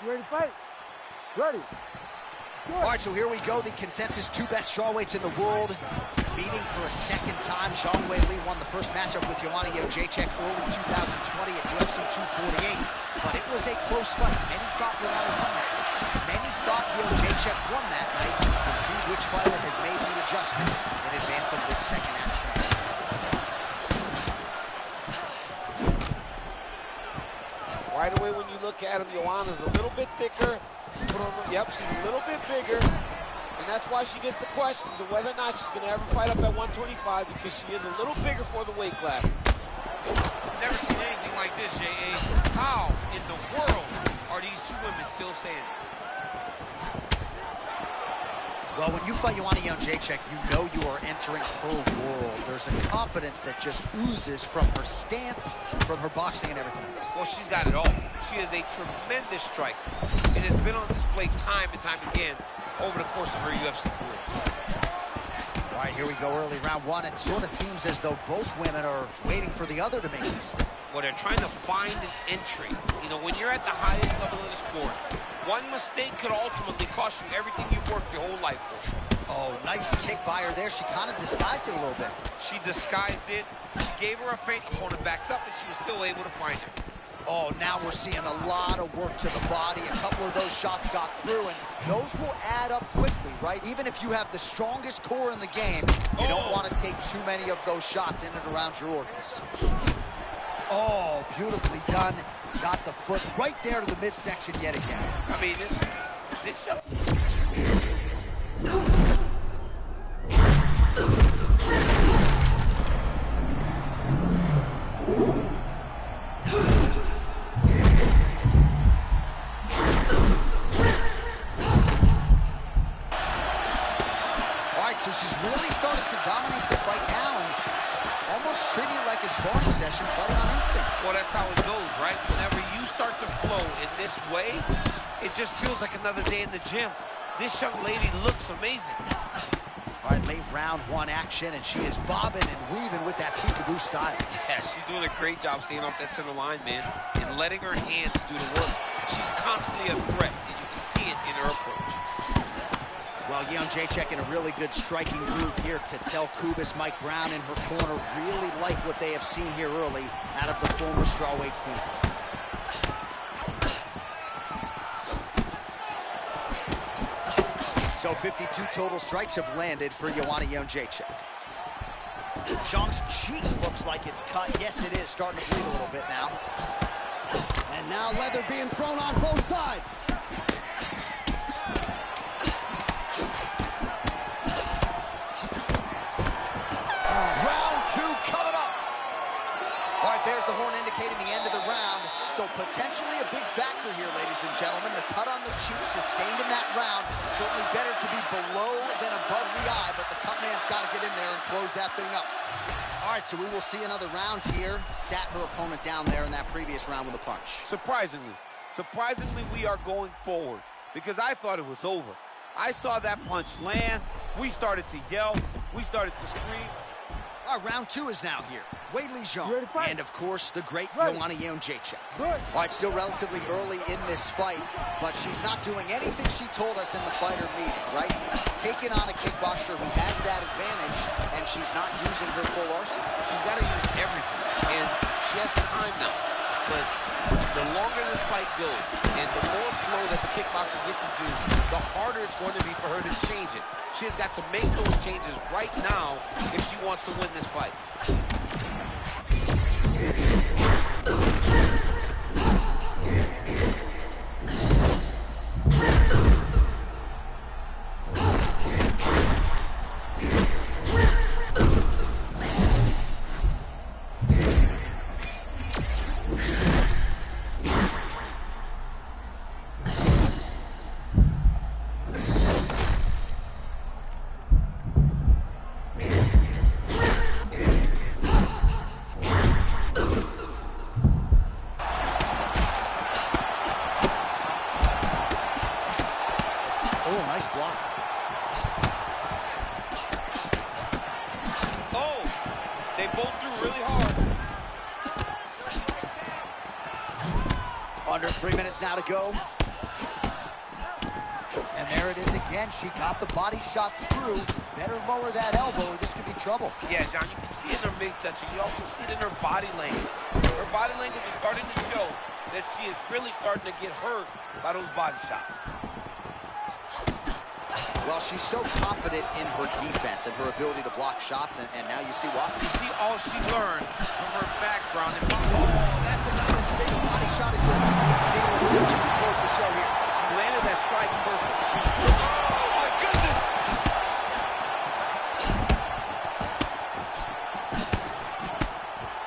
You ready to fight? Ready. All right, so here we go. The consensus two best strawweights in the world meeting for a second time. Zhang Weili won the first matchup with Joanna Jędrzejczyk early 2020 at UFC 248, but it was a close fight. Many thought Joanna won that. Many thought Jędrzejczyk won that night. We'll see which fighter has made the adjustments in advance of this second half tonight. Right away when you look at him, Joanna's a little bit thicker. Yep, she's a little bit bigger, and that's why she gets the questions of whether or not she's going to ever fight up at 125, because she is a little bigger for the weight class. Never seen anything like this, J.A. How in the world are these two women still standing? Well, when you fight Joanna Jędrzejczyk, you know you are entering her world. There's a confidence that just oozes from her stance, from her boxing and everything else. Well, she's got it all. She is a tremendous striker. It has been on display time and time again over the course of her UFC career. All right, here we go, early round one. It sort of seems as though both women are waiting for the other to make a mistake. Well, they're trying to find an entry. You know, when you're at the highest level of the sport, one mistake could ultimately cost you everything you've worked your whole life for. Oh, nice kick by her there. She kind of disguised it a little bit. She disguised it. She gave her a feint. Opponent backed up, and she was still able to find her. Oh, now we're seeing a lot of work to the body. A couple of those shots got through, and those will add up quickly, right? Even if you have the strongest core in the game, you don't want to take too many of those shots in and around your organs. Oh, beautifully done. Got the foot right there to the midsection yet again. I mean, this show. So she's really started to dominate the fight now and almost treating it like a sparring session, fighting on instinct. Well, that's how it goes, right? Whenever you start to flow in this way, it just feels like another day in the gym. This young lady looks amazing. All right, late round one action, and she is bobbing and weaving with that peekaboo style. Yeah, she's doing a great job staying off that center line, man, and letting her hands do the work. She's constantly a threat, and you can see it in her approach. Well, Jędrzejczyk in a really good striking groove here. Cattell Kubis, Mike Brown in her corner really like what they have seen here early out of the former strawweight queen. So 52 total strikes have landed for Joanna Jędrzejczyk. Zhang's cheek looks like it's cut. Yes, it is starting to bleed a little bit now. And now leather being thrown on both sides. There's the horn indicating the end of the round. So potentially a big factor here, ladies and gentlemen. The cut on the cheek sustained in that round. Certainly better to be below than above the eye, but the cut man's got to get in there and close that thing up. All right, so we will see another round here. Sat her opponent down there in that previous round with a punch. Surprisingly, we are going forward because I thought it was over. I saw that punch land. We started to yell. We started to scream. All right, round two is now here. Weili Zhang, and of course, the great Joanna Jędrzejczyk. All right, still relatively early in this fight, but she's not doing anything she told us in the fighter meeting, right? Taking on a kickboxer who has that advantage, and she's not using her full arsenal. She's got to use everything, and she has time now. But the longer this fight goes, and the more flow that the kickboxer gets to do, the harder it's going to be for her to change it. She has got to make those changes right now if she wants to win this fight. Under 3 minutes now to go. And there it is again. She got the body shot through. Better lower that elbow or this could be trouble. Yeah, John, you can see it in her midsection. You also see it in her body language. Her body language is starting to show that she is really starting to get hurt by those body shots. Well, she's so confident in her defense and her ability to block shots, and now you see why. You see all she learned from her background. And oh, that's not as big a body shot as you'll see DC. Let's see if she can close the show here. She landed that strike perfect. Oh, my goodness!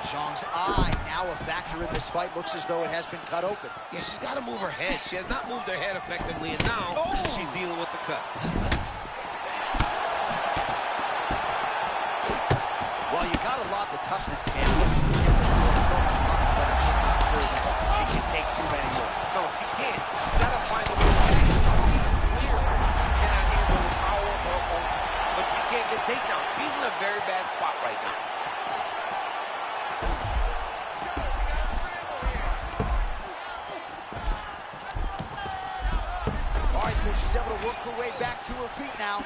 Zhang's eye now a factor in this fight. Looks as though it has been cut open. Yeah, she's got to move her head. She has not moved her head effectively, and now she's dealing with the cut. Well, you got to love the toughness, and look, she can so much punch, but I'm just not sure that she can take too many more. No, she can't. She's got to find a way to clear. Cannot handle the power of her own, but she can't get takedown. She's in a very bad spot right now. All right, so she's able to work her way back to her feet now.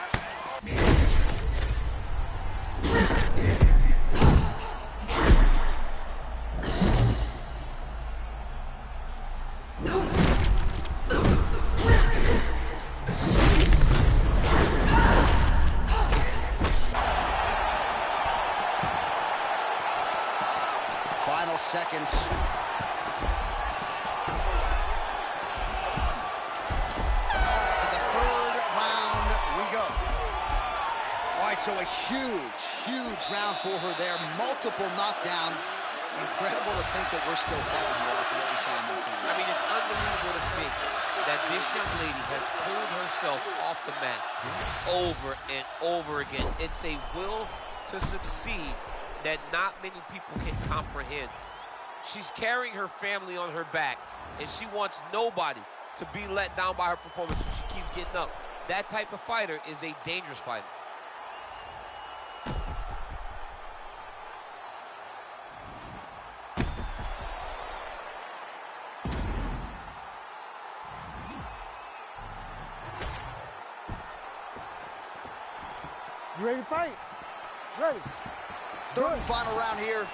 Final seconds. To the third round we go. All right, so a huge round for her there. Multiple knockdowns. Incredible to think that we're still fighting here after what we saw in that fight. I mean, it's unbelievable to think that this young lady has pulled herself off the mat over and over again. It's a will to succeed that not many people can comprehend. She's carrying her family on her back, and she wants nobody to be let down by her performance, so she keeps getting up. That type of fighter is a dangerous fighter. You ready to fight? Ready. Third and final round here.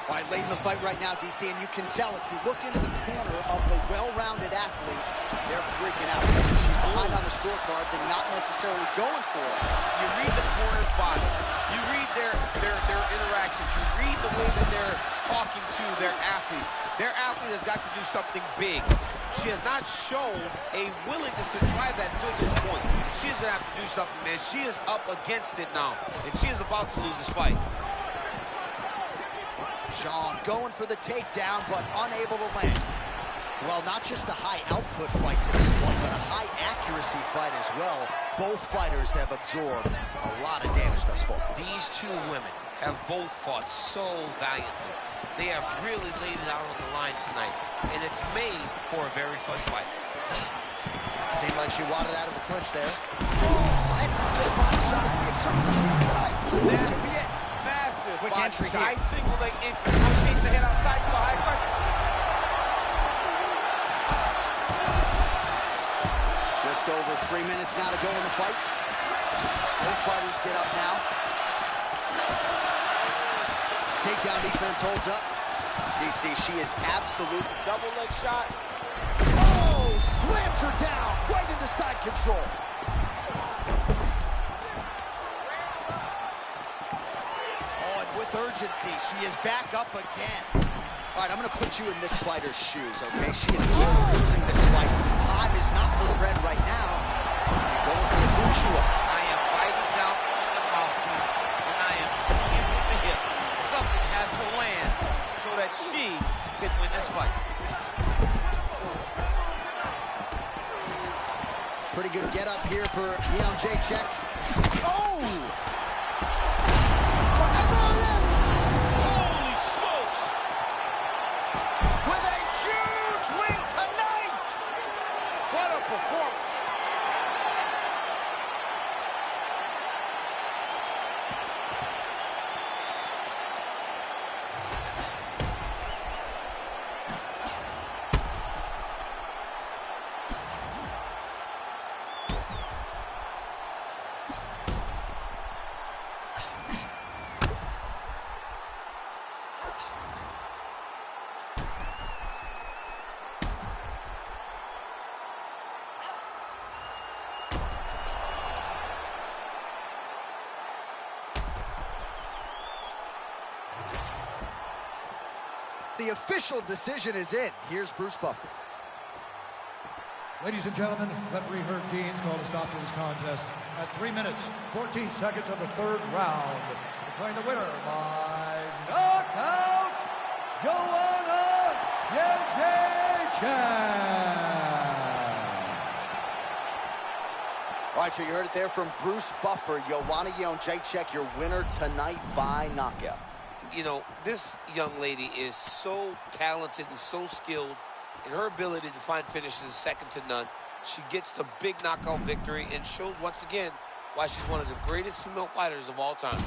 All right, late in the fight right now, DC, and you can tell if you look into the corner of the well-rounded athlete, they're freaking out. She's behind on the scorecards and not necessarily going for it. You read the corner's body. You read their interactions. You read the way that they're talking to their athlete. Their athlete has got to do something big. She has not shown a willingness to try that until this point. She's going to have to do something, man. She is up against it now, and she is about to lose this fight. Zhang going for the takedown, but unable to land. Well, not just a high-output fight to this point, but a high-accuracy fight as well. Both fighters have absorbed a lot of damage thus far. These two women have both fought so valiantly. They have really laid it out on the line tonight, and it's made for a very fun fight. Seemed like she wanted out of the clinch there. Oh, that's as good a body shot as we have certainly seen tonight. This could be it. Massive Quick entry here. High single leg entry. Rotates the head outside to a high punch. Just over 3 minutes now to go in the fight. Both fighters get up now. Takedown defense holds up. DC, she is absolute. Double leg shot. Oh, slams her down right into side control. Oh, and with urgency, she is back up again. All right, I'm going to put you in this fighter's shoes, okay? She is clearly losing this fight. Time is not her friend right now. Going for the visual. I am biting down on the mouthpiece, and I am swinging with the hip. Something has to land so that she can win this fight. Pretty good get up here for Yeon Jacek. Oh! And there it is! Holy smokes! With a huge win tonight! What a performance! The official decision is in. Here's Bruce Buffer. Ladies and gentlemen, referee Herb Dean's called a stop to this contest at 3 minutes, 14 seconds of the third round. Declaring the winner by knockout, Joanna Jędrzejczyk. All right, so you heard it there from Bruce Buffer. Joanna Jędrzejczyk, your winner tonight by knockout. You know, this young lady is so talented and so skilled, and her ability to find finishes is second to none. She gets the big knockout victory and shows once again why she's one of the greatest female fighters of all time.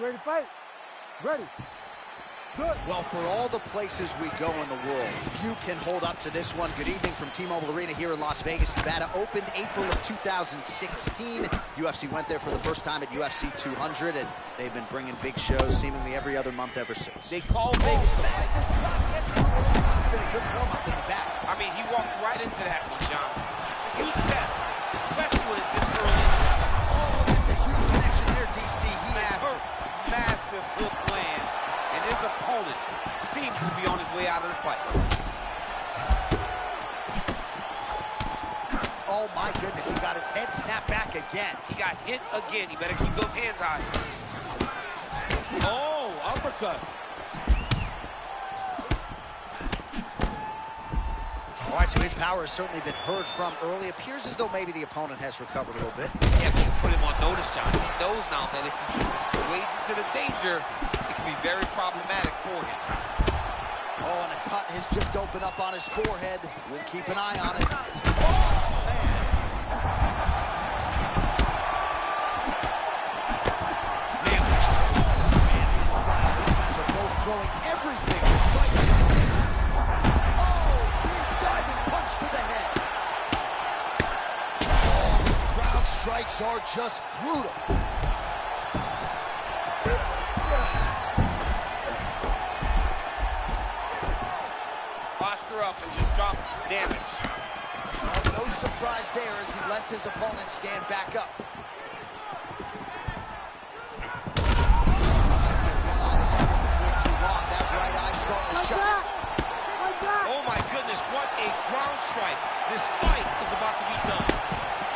You ready to fight? Ready. Good. Well, for all the places we go in the world, few can hold up to this one. Good evening from T-Mobile Arena here in Las Vegas, Nevada. Opened April of 2016. UFC went there for the first time at UFC 200, and they've been bringing big shows seemingly every other month ever since. They call Vegas the fight. It's been a good warm-up in the back. I mean, he walked right into that one, John. It's a huge test, especially when it's this early in the fight. Oh, that's a huge connection there, DC. He is hurt. Massive hook lands, and his opponent seems to be on his way out of the fight. Oh, my goodness. He got his head snapped back again. He got hit again. He better keep those hands high. Oh, uppercut. All right, so his power has certainly been heard from early. Appears as though maybe the opponent has recovered a little bit. Yeah, but you put him on notice, John. He knows now that if he wades into the danger, it can be very problematic for him. Oh, and a cut has just opened up on his forehead. We'll keep an eye on it. Oh, man. Man, this is wild. These guys are both throwing everything to fight. Oh, big diving punch to the head. Oh, these ground strikes are just brutal. Posture up and just drop damage. No surprise there as he lets his opponent stand back up. That right eye starting to shut. Oh my goodness, what a ground strike. This fight is about to be done.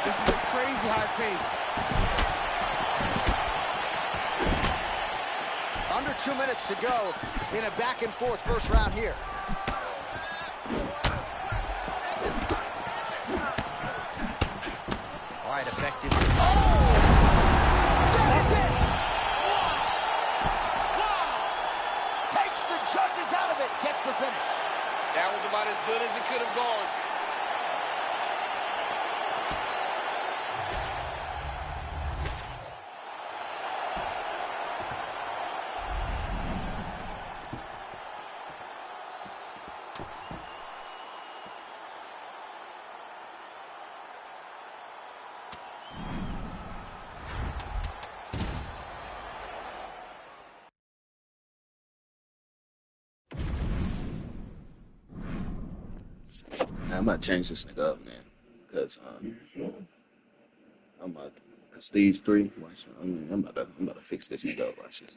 This is a crazy high pace. Under 2 minutes to go in a back and forth first round here. All right, effective. Oh! That is it! Wow! Takes the judges out of it, gets the finish. That was about as good as it could have gone. I'm about to change this nigga up, man, because I'm about to, stage 3. Watch, I'm about to fix this nigga up. Watch this.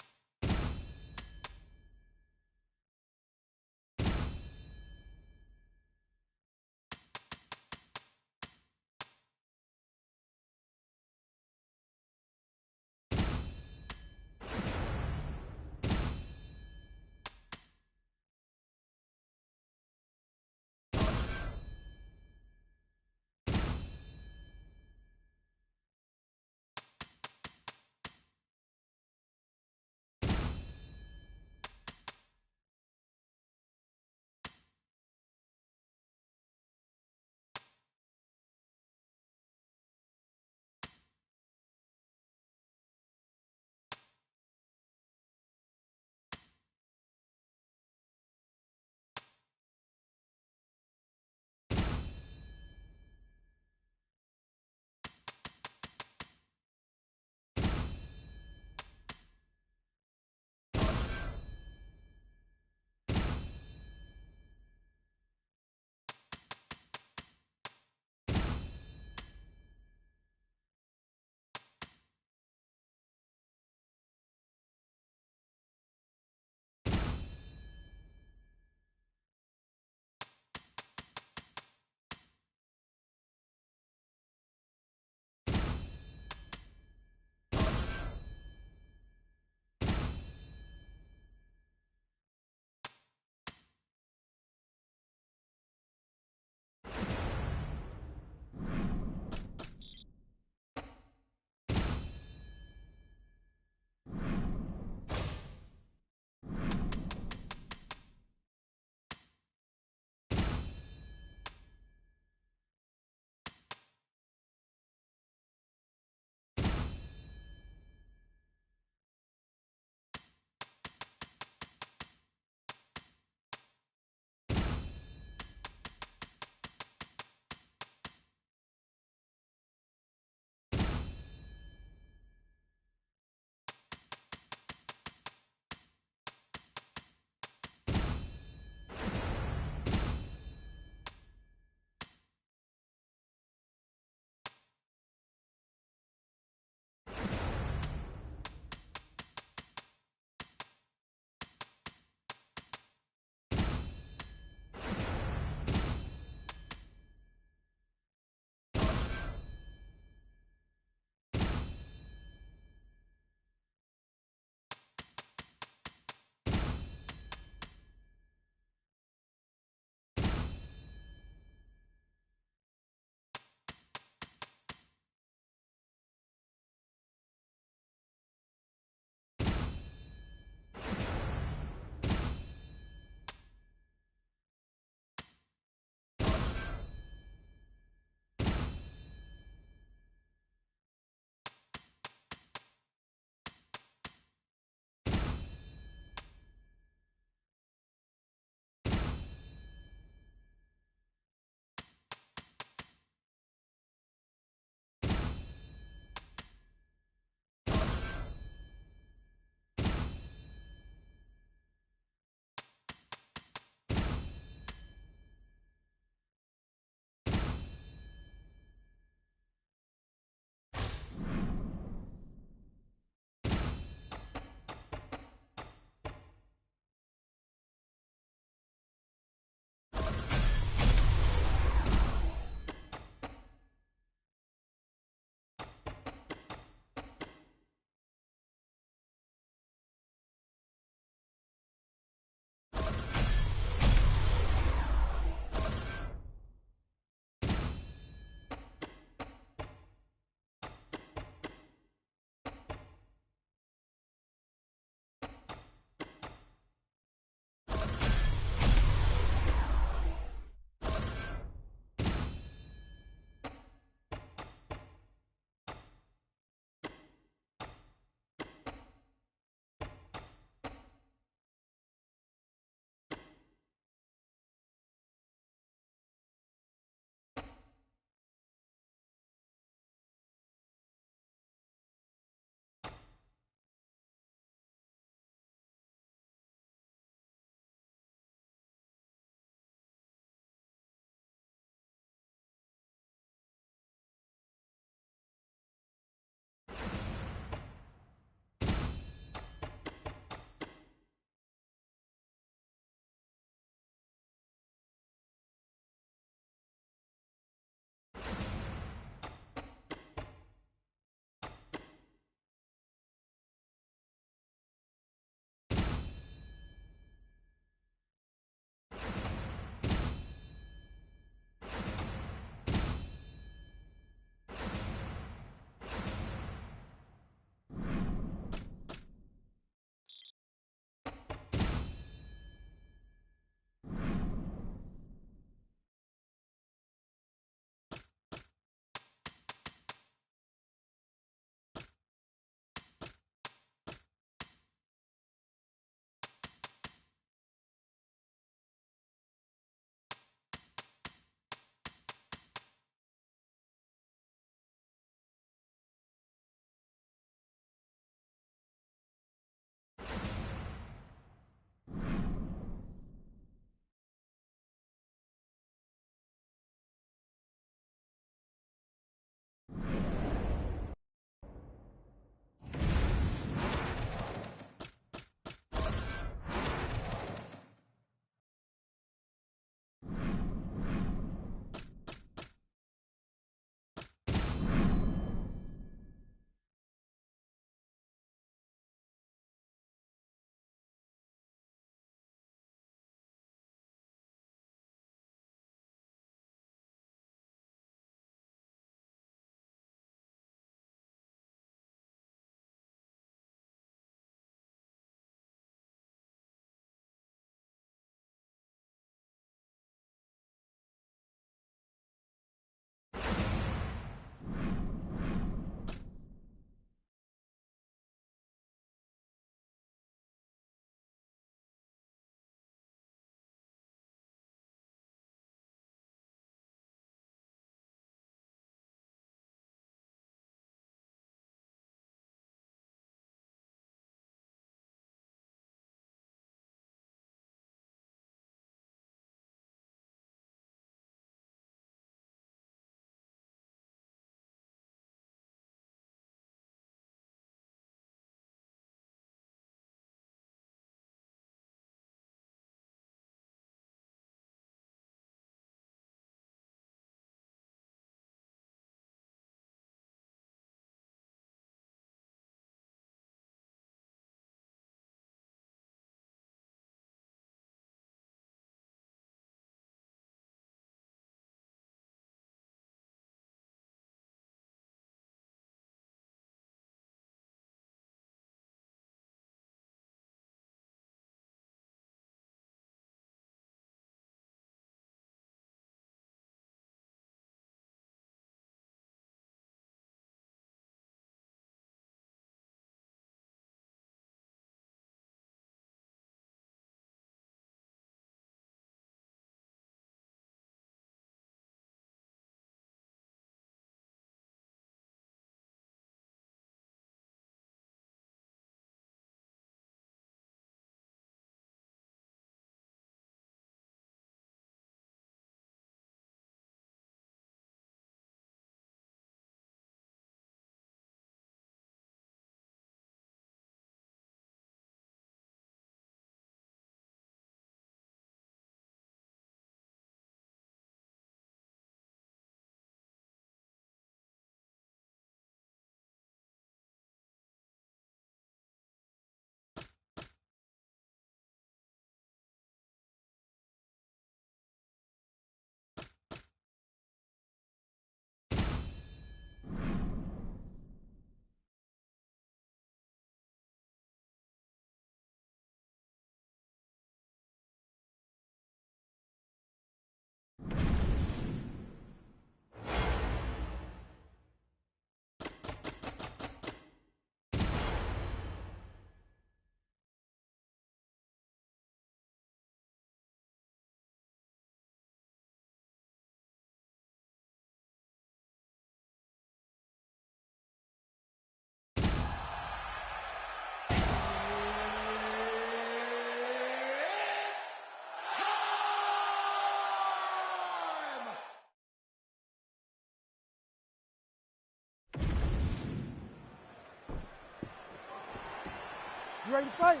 You ready to fight?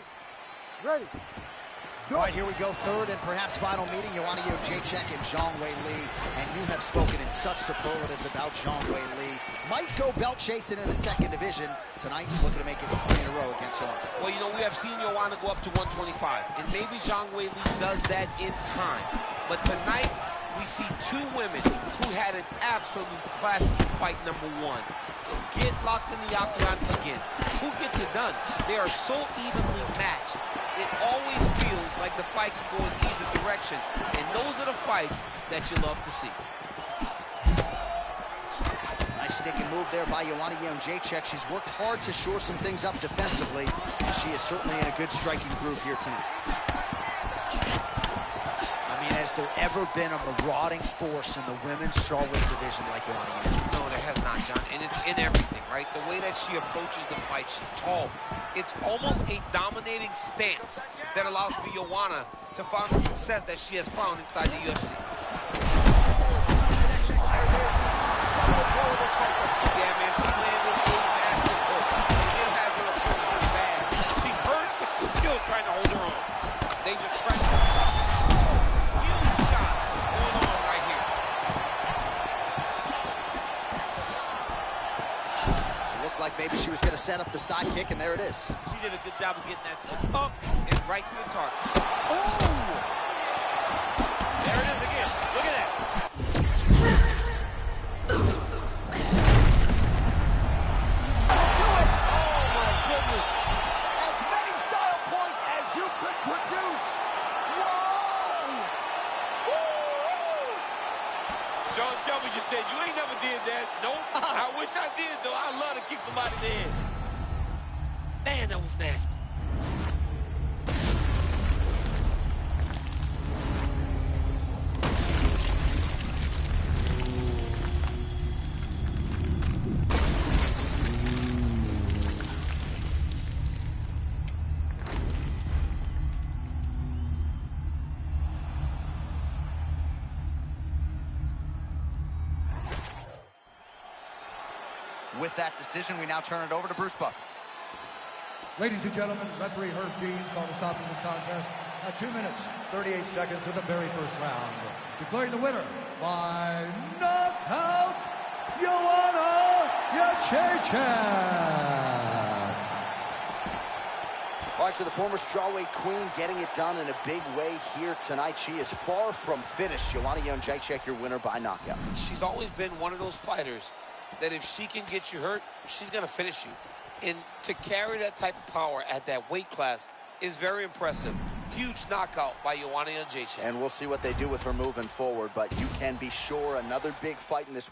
Ready. All right, here we go. Third and perhaps final meeting. Joanna Jędrzejczyk and Zhang Weili. And you have spoken in such superlatives about Zhang Weili. Might go belt chasing in the second division. Tonight, looking to make it 3 in a row against Joanna. Well, you know, we have seen Joanna go up to 125. And maybe Zhang Weili does that in time. But tonight, we see two women who had an absolute classic fight number one. Get locked in the octagon again. Who gets it done? They are so evenly matched. It always feels like the fight can go in either direction. And those are the fights that you love to see. Nice stick and move there by Joanna Jędrzejczyk. She's worked hard to shore some things up defensively. And she is certainly in a good striking groove here tonight. Has there ever been a marauding force in the women's strawweight division like Joanna Jędrzejczyk? No, there has not, John. And it's in everything, right? The way that she approaches the fight, she's tall. It's almost a dominating stance that allows for Joanna to find the success that she has found inside the UFC. Yeah, man, she landed a massive hook. And it has her approaching bad. She hurt, but she's still trying to hold her own. They just practice. Like maybe she was going to set up the side kick, and there it is. She did a good job of getting that foot up and right to the target. Oh! There it is again. Look at that. Oh, my goodness. As many style points as you could produce. Whoa! Sean Shelby just said, you ain't never did that. Nope. I wish I did, though. I love to kick somebody in the head. Man, that was nasty. With that decision, we now turn it over to Bruce Buffer. Ladies and gentlemen, referee Herb Dean's called a stop to this contest at 2 minutes, 38 seconds of the very first round. Declaring the winner by knockout, Joanna Jędrzejczyk. All right, so the former strawweight queen getting it done in a big way here tonight. She is far from finished. Joanna Jędrzejczyk, your winner by knockout. She's always been one of those fighters that if she can get you hurt, she's going to finish you. And to carry that type of power at that weight class is very impressive. Huge knockout by Joanna Jędrzejczyk. And we'll see what they do with her moving forward, but you can be sure another big fight in this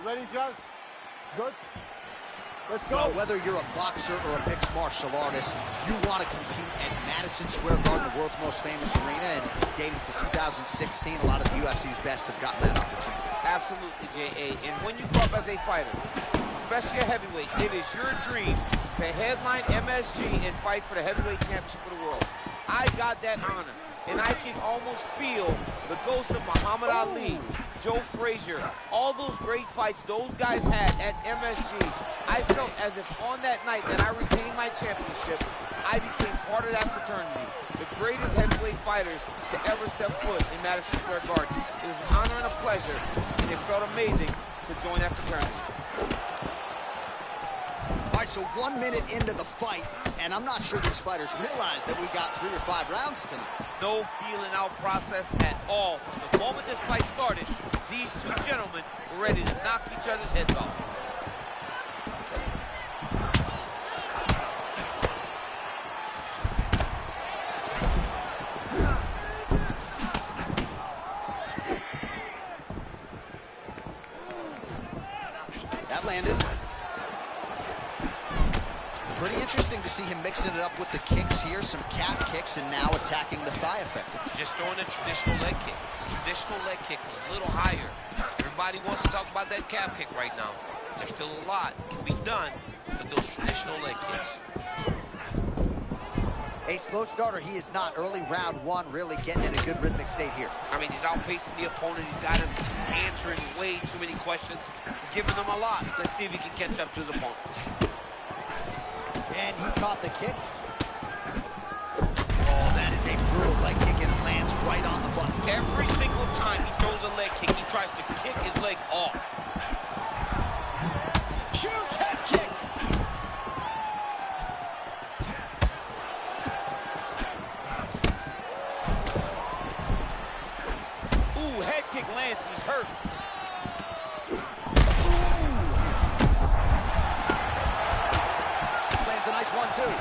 Ready, John? Good? Let's go. Well, whether you're a boxer or a mixed martial artist, you want to compete at Madison Square Garden, the world's most famous arena, and dating to 2016, a lot of the UFC's best have gotten that opportunity. Absolutely, J.A. And when you grow up as a fighter, especially a heavyweight, it is your dream to headline MSG and fight for the heavyweight championship of the world. I got that honor, and I can almost feel the ghost of Muhammad Ali, Joe Frazier, all those great fights those guys had at MSG. I felt as if on that night that I retained my championship, I became part of that fraternity. The greatest heavyweight fighters to ever step foot in Madison Square Garden. It was an honor and a pleasure, and it felt amazing to join that fraternity. All right, so 1 minute into the fight, and I'm not sure these fighters realize that we got 3 or 5 rounds tonight. No feeling out process at all. From the moment this fight started, these two gentlemen were ready to knock each other's heads off. That landed. Pretty interesting to see him mixing it up with the kicks here, some calf kicks, and now attacking the thigh effectively. Just throwing a traditional leg kick. The traditional leg kick was a little higher. Everybody wants to talk about that calf kick right now. There's still a lot can be done with those traditional leg kicks. A slow starter, he is not. Early round 1, really getting in a good rhythmic state here. I mean, he's outpacing the opponent. He's got him answering way too many questions. He's giving them a lot. Let's see if he can catch up to his opponent. And he caught the kick. Oh, that is a brutal leg kick, and it lands right on the button. Every single time he throws a leg kick, he tries to kick his leg off. Huge head kick. Ooh, head kick lands, he's hurt. Lands a nice one, too.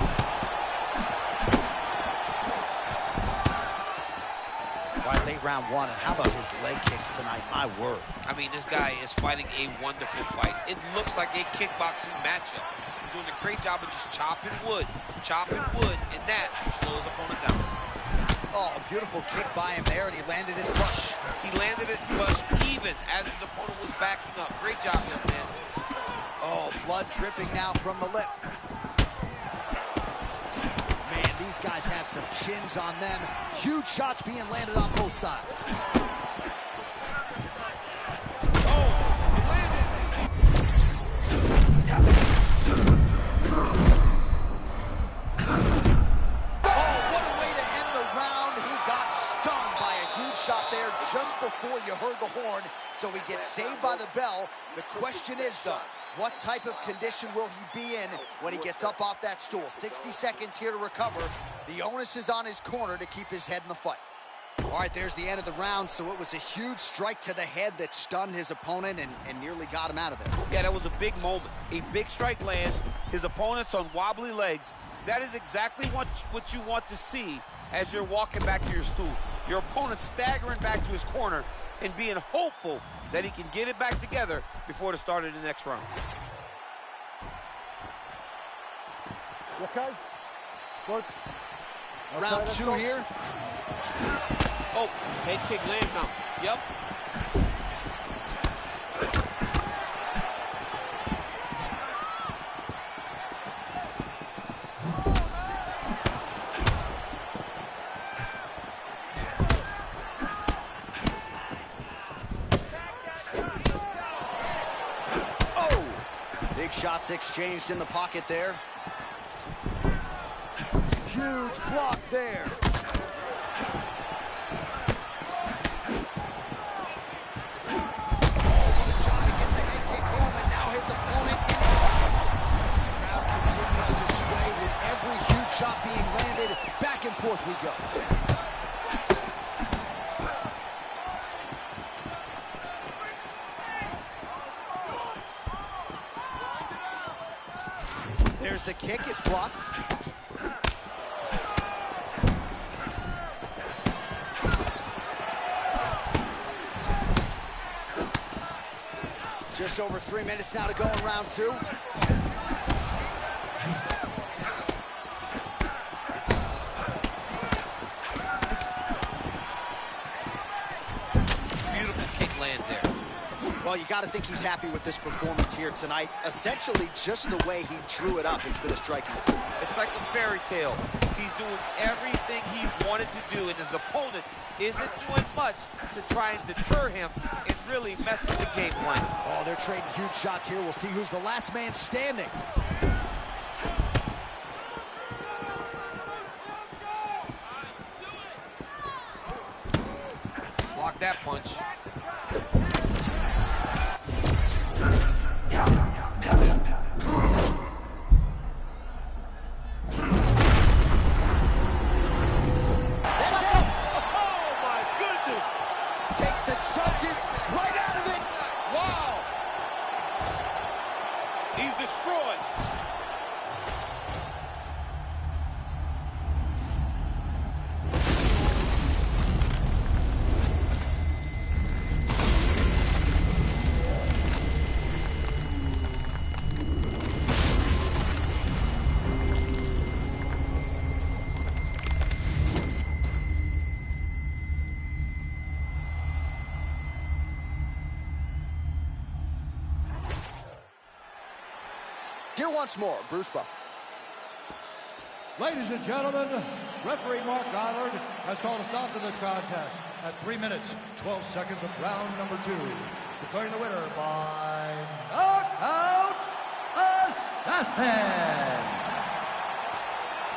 Right, late round 1, and how about his leg kicks tonight? My word. I mean, this guy is fighting a wonderful fight. It looks like a kickboxing matchup. He's doing a great job of just chopping wood, and that slows opponent down. Oh, a beautiful kick by him there, and he landed it flush. He landed it flush even as his opponent was backing up. Great job, young man. Oh, blood dripping now from the lip. Man, these guys have some chins on them. Huge shots being landed on both sides. Oh, it landed. Oh, what a way to end the round. He got stung by a huge shot there just before you heard the horn. So he gets saved by the bell. The question is, though, what type of condition will he be in when he gets up off that stool? 60 seconds here to recover. The onus is on his corner to keep his head in the fight. All right, there's the end of the round, so it was a huge strike to the head that stunned his opponent and nearly got him out of there. Yeah, that was a big moment. A big strike lands. His opponent's on wobbly legs. That is exactly what you want to see as you're walking back to your stool. Your opponent staggering back to his corner and being hopeful that he can get it back together before the start of the next round. You okay? Good. Round let's 2 go. here. Oh, head kick lands now. Yep. Oh! Big shots exchanged in the pocket there. Huge block there. Trying to get the head kick home, and now his opponent in the crowd continues to sway with every huge shot being landed. Back and forth we go. There's the kick, it's blocked. Just over 3 minutes now to go in round 2. Beautiful kick lands there. Well, you got to think he's happy with this performance here tonight. Essentially, just the way he drew it up, it's been a striking feat. It's like a fairy tale. He's doing everything he wanted to do, and his opponent isn't doing much to try and deter him and really mess with the game plan. Oh, they're trading huge shots here. We'll see who's the last man standing. Block that punch. Takes the judges right out of it. Wow! He's destroyed. Here once more, Bruce Buff. Ladies and gentlemen, referee Mark Goddard has called a stop to this contest at 3 minutes, 12 seconds of round number 2. Declaring the winner by knockout assassin.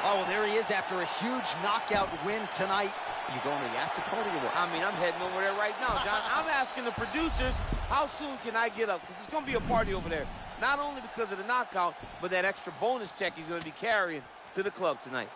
Oh, well, there he is after a huge knockout win tonight. You going to the after party or what? I mean, I'm heading over there right now, John. I'm asking the producers, how soon can I get up? Because it's going to be a party over there. Not only because of the knockout, but that extra bonus check he's going to be carrying to the club tonight.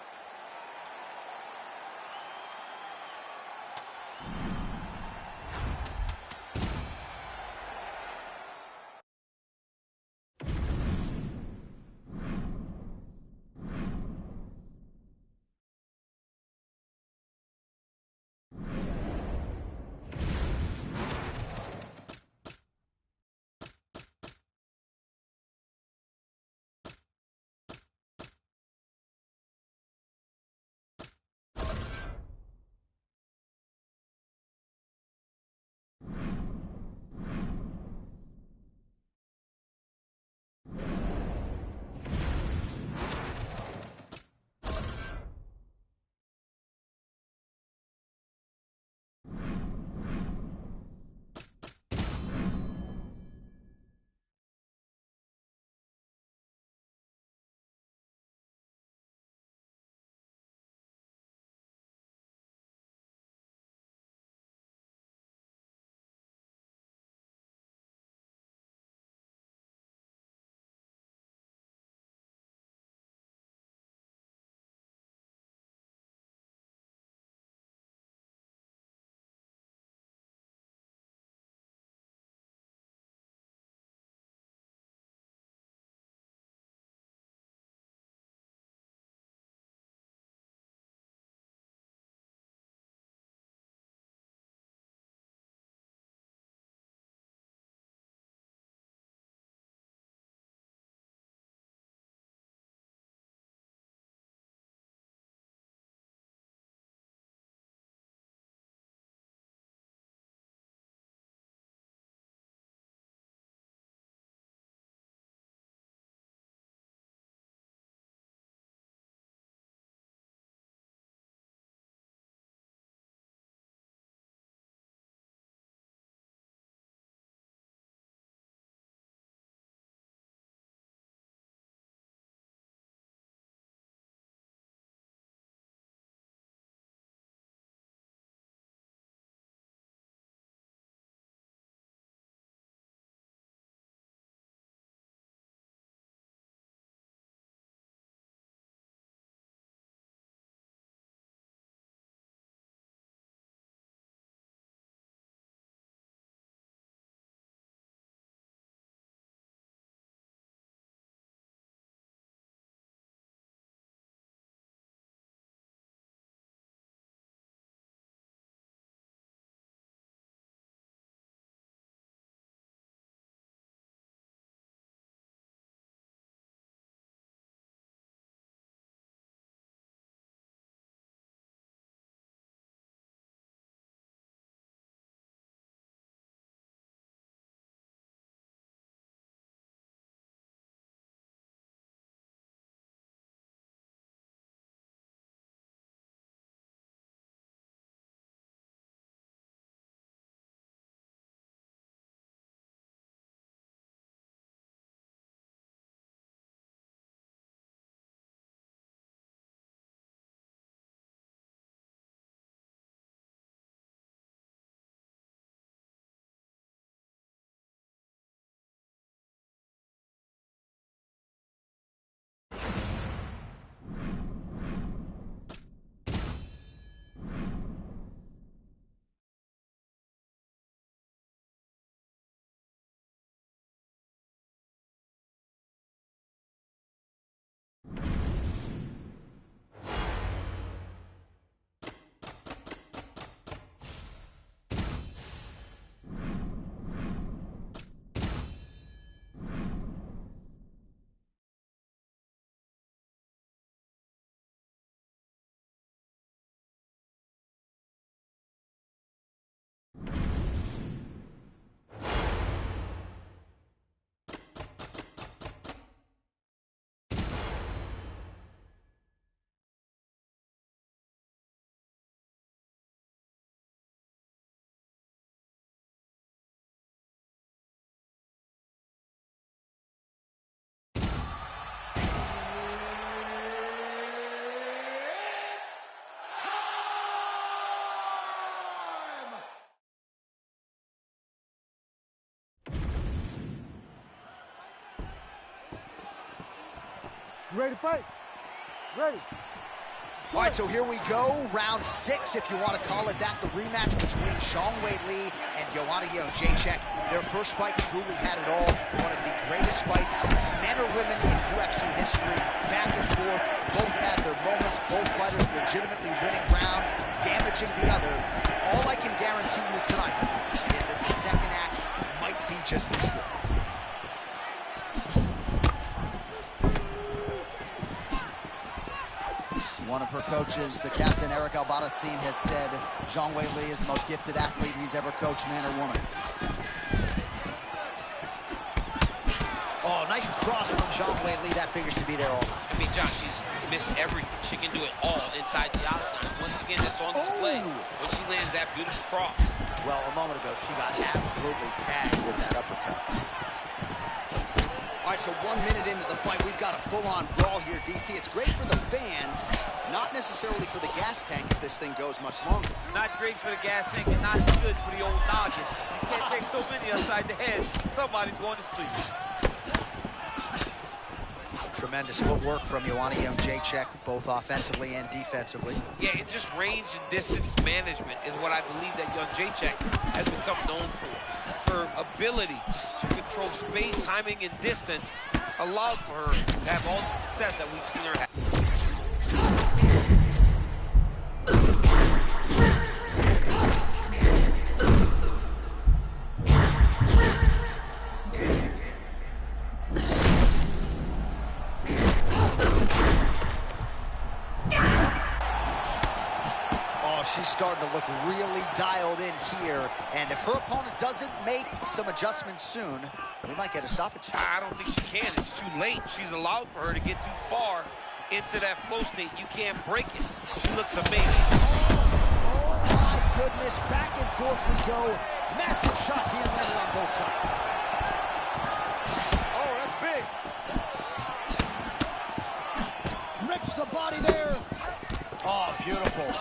You ready to fight? Ready. All right, so here we go. Round 6, if you want to call it that. The rematch between Xiangwei Li and Joanna Jędrzejczyk. Their first fight truly had it all. One of the greatest fights, men or women, in UFC history. Back and forth. Both had their moments. Both fighters legitimately winning rounds, damaging the other. All I can guarantee you tonight is that the second act might be just as good. One of her coaches, the captain, Eric Albarracin, has said Xiangwei Li is the most gifted athlete he's ever coached, man or woman. Oh, nice cross from Xiangwei Li. That figures to be there all night. I mean, John, she's missed everything. She can do it all inside the octagon. Once again, it's on display when she lands that beautiful cross. Well, a moment ago, she got absolutely tagged with that uppercut. All right, so 1 minute into the fight, we've got a full-on brawl here, DC. It's great for the fans, not necessarily for the gas tank if this thing goes much longer. Not great for the gas tank and not good for the old noggin. You can't take so many upside the head. Somebody's going to sleep. Tremendous footwork from Joanna Jędrzejczyk, both offensively and defensively. Yeah, and just range and distance management is what I believe that Jędrzejczyk has become known for. Her ability to control space, timing, and distance allowed for her to have all the success that we've seen her have. She's starting to look really dialed in here, and if her opponent doesn't make some adjustments soon, we might get a stoppage. I don't think she can. It's too late. She's allowed for her to get too far into that flow state. You can't break it. She looks amazing. Oh my goodness, back and forth we go. Massive shots being landed on both sides. Oh, that's big. Rips the body there. Oh, beautiful.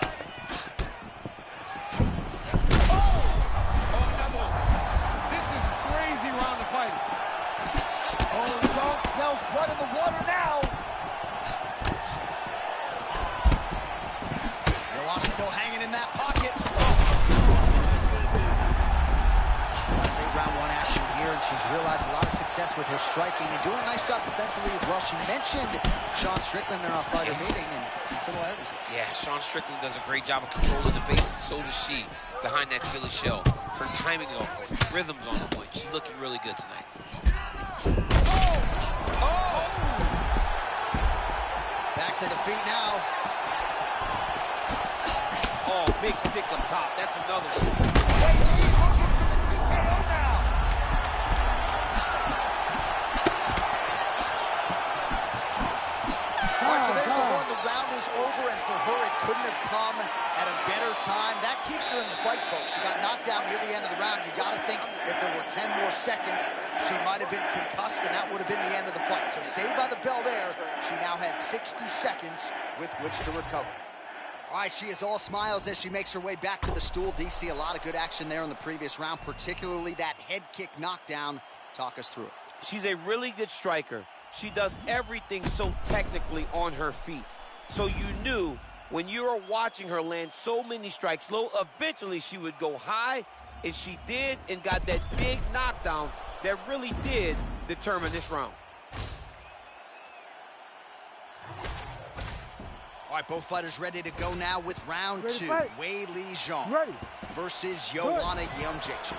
Smells blood in the water now. Joanna's still hanging in that pocket. Late round 1 action here, and she's realized a lot of success with her striking and doing a nice job defensively as well. She mentioned Sean Strickland in our fighter meeting, and some similarities. Yeah, Sean Strickland does a great job of controlling the base. So does she behind that Philly shell. Her timing is on point, rhythm's on point. She's looking really good tonight. Back to the feet now. Oh, big stick up top. That's another one. All right, so there's the one. The round is over, and for her, it couldn't have come at a better time. That keeps her in the fight, folks. She got knocked down near the end of the round. You got to think if there were 10 more seconds, she might have been concussed, and that would have been the end of the fight. So saved by the bell there. She now has 60 seconds with which to recover. All right, she is all smiles as she makes her way back to the stool. DC, a lot of good action there in the previous round, particularly that head kick knockdown. Talk us through it. She's a really good striker. She does everything so technically on her feet. So you knew when you were watching her land so many strikes low, eventually she would go high, and she did, and got that big knockdown that really did determine this round. All right, both fighters ready to go now with round 2. Wei Li Zhang versus Joanna Jędrzejczyk.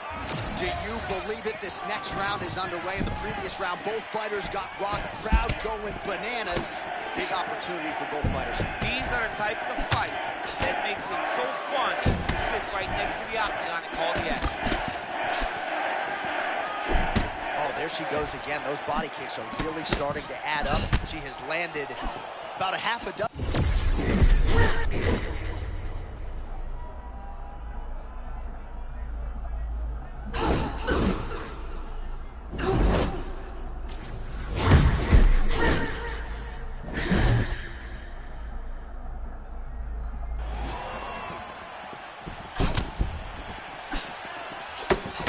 Do you believe it? This next round is underway. In the previous round, both fighters got rocked. Crowd going bananas. Big opportunity for both fighters. These are the types of fights that makes it so fun to sit right next to the octagon and call the action. Oh, there she goes again. Those body kicks are really starting to add up. She has landed about a half a dozen.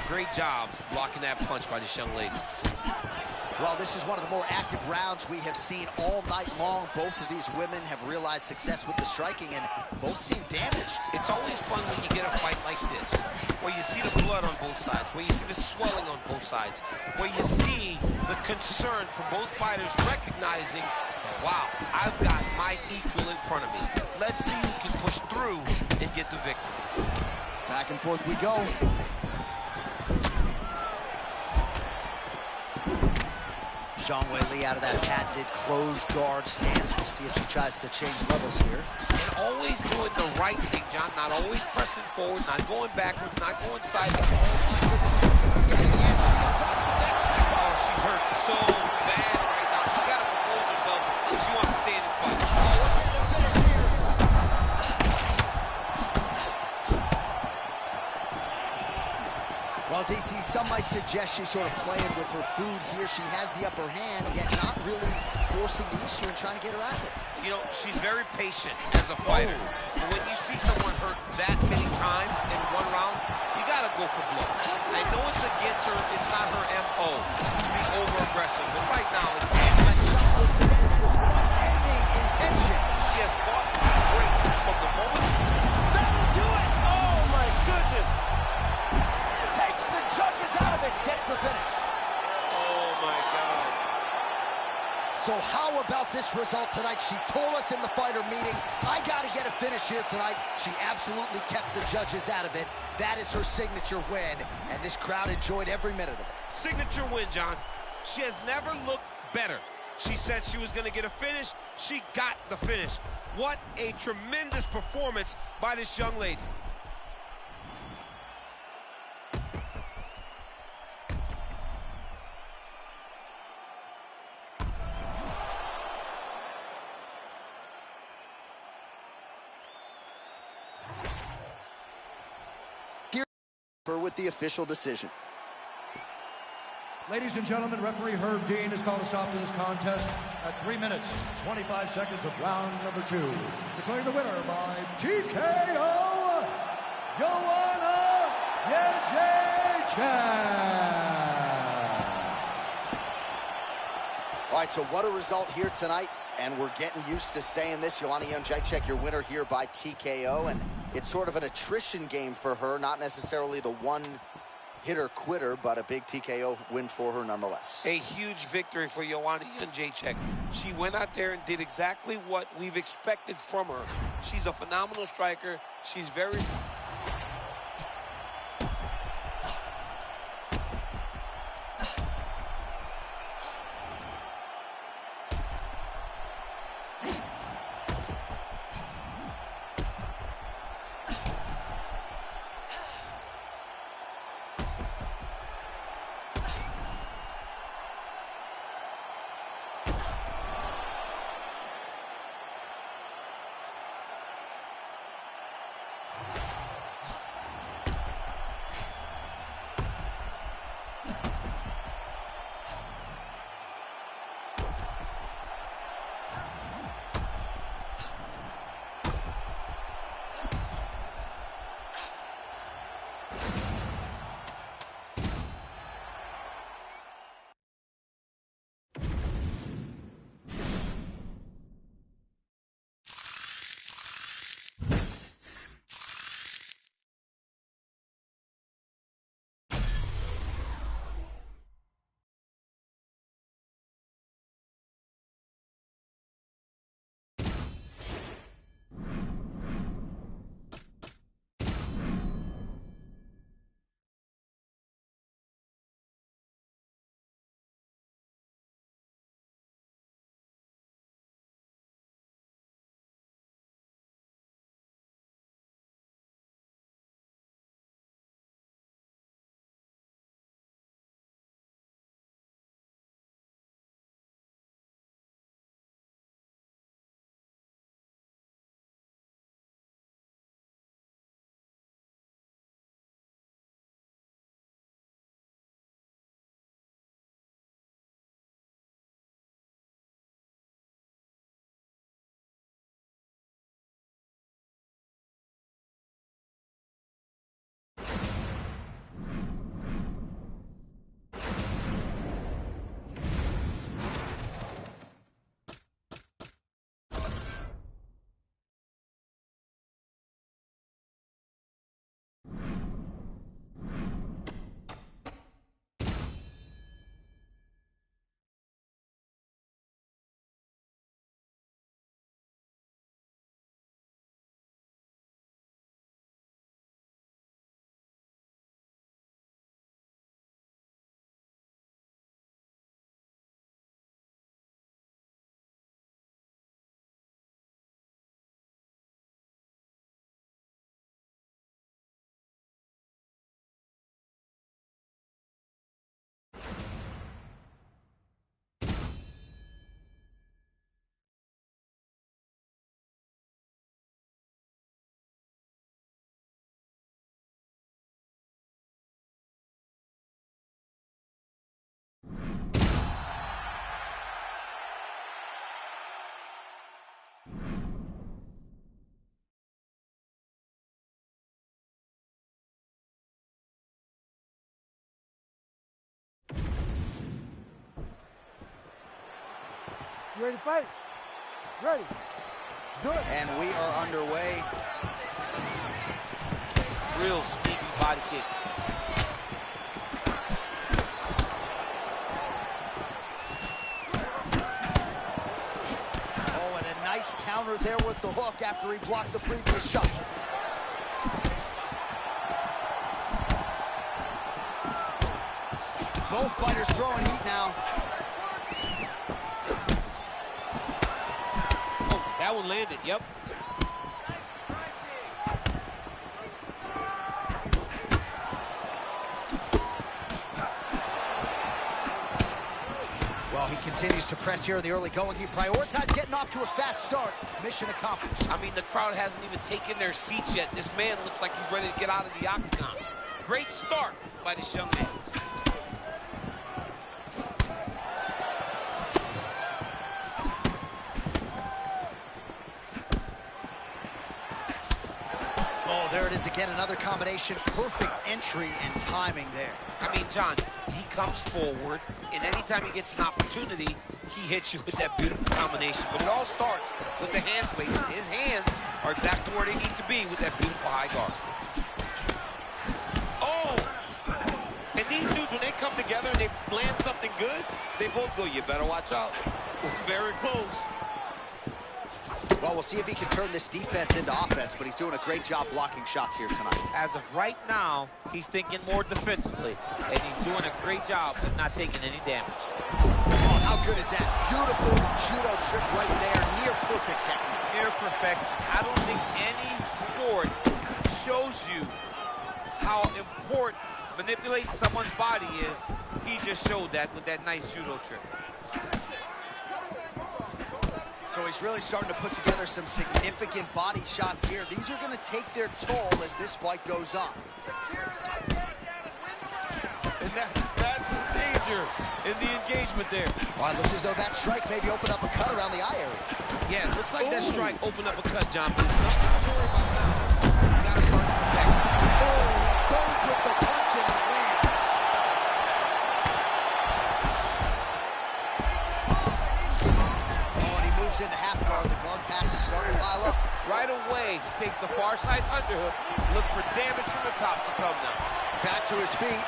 Great job blocking that punch by this young lady. Well, this is one of the more active rounds we have seen all night long. Both of these women have realized success with the striking, and both seem damaged. It's always fun when you get a fight like this, where you see the blood on both sides, where you see the swelling on both sides, where you see the concern for both fighters recognizing that, wow, I've got my equal in front of me. Let's see who can push through and get the victory. Back and forth we go. Zhang Weili out of that patented closed guard stance. We'll see if she tries to change levels here. And always doing the right thing, John. Not always pressing forward, not going backwards, not going sideways. Oh, she's hurt so bad right now. She got to compose herself if she wants to stay in this fight. Well, DC, some might suggest she's sort of playing with her food here. She has the upper hand, yet not really forcing the issue and trying to get her out of it. You know, she's very patient as a fighter. But when you see someone hurt that many times in one round, you got to go for blood. I know it's against her. It's not her M.O. to be over-aggressive. But right now, it seems like Ending intention. she has fought great from the moment. That'll do it. Oh, my goodness. Takes the judges out of it. Gets the finish. Oh, my God. So how about this result tonight? She told us in the fighter meeting, I got to get a finish here tonight. She absolutely kept the judges out of it. That is her signature win, and this crowd enjoyed every minute of it. Signature win, John. She has never looked better. She said she was going to get a finish. She got the finish. What a tremendous performance by this young lady. With the official decision. Ladies and gentlemen, referee Herb Dean has called a stop to this contest at 3 minutes, 25 seconds of round number 2. Declaring the winner by TKO, Joanna Jędrzejczyk. All right, so what a result here tonight, and we're getting used to saying this. Joanna Jędrzejczyk, your winner here by TKO, and it's sort of an attrition game for her, not necessarily the one-hitter-quitter, but a big TKO win for her nonetheless. A huge victory for Joanna Jędrzejczyk. She went out there and did exactly what we've expected from her. She's a phenomenal striker. She's very... You ready to fight? Ready. Let's do it. And we are underway. Real sneaky body kick. Oh, and a nice counter there with the hook after he blocked the previous shot. Both fighters throwing heat now. Oh, that one landed, yep. Well, he continues to press here in the early going. He prioritized getting off to a fast start. Mission accomplished. I mean, the crowd hasn't even taken their seats yet. This man looks like he's ready to get out of the octagon. Great start by this young man. Oh, there it is again, another combination. Perfect entry and timing there. I mean, John, he comes forward, and anytime he gets an opportunity, he hits you with that beautiful combination. But it all starts with the hands placement. His hands are exactly where they need to be with that beautiful high guard. Oh! And these dudes, when they come together and they land something good, they both go, you better watch out. Very close. Well, we'll see if he can turn this defense into offense, but he's doing a great job blocking shots here tonight. As of right now, he's thinking more defensively, and he's doing a great job of not taking any damage. Oh, how good is that? Beautiful judo trick right there. Near perfect technique. Near perfection. I don't think any sport shows you how important manipulating someone's body is. He just showed that with that nice judo trick. So he's really starting to put together some significant body shots here. These are going to take their toll as this fight goes on. And that's the danger in the engagement there. Well, it looks as though that strike maybe opened up a cut around the eye area. Yeah, it looks like that strike opened up a cut, John, but it's nothing to worry about now. He's got to start to protect. Oh, he goes with the punch and it lands. Into half guard, the guard pass is starting to pile up. Right away, he takes the far side underhook, look for damage from the top to come now. Back to his feet.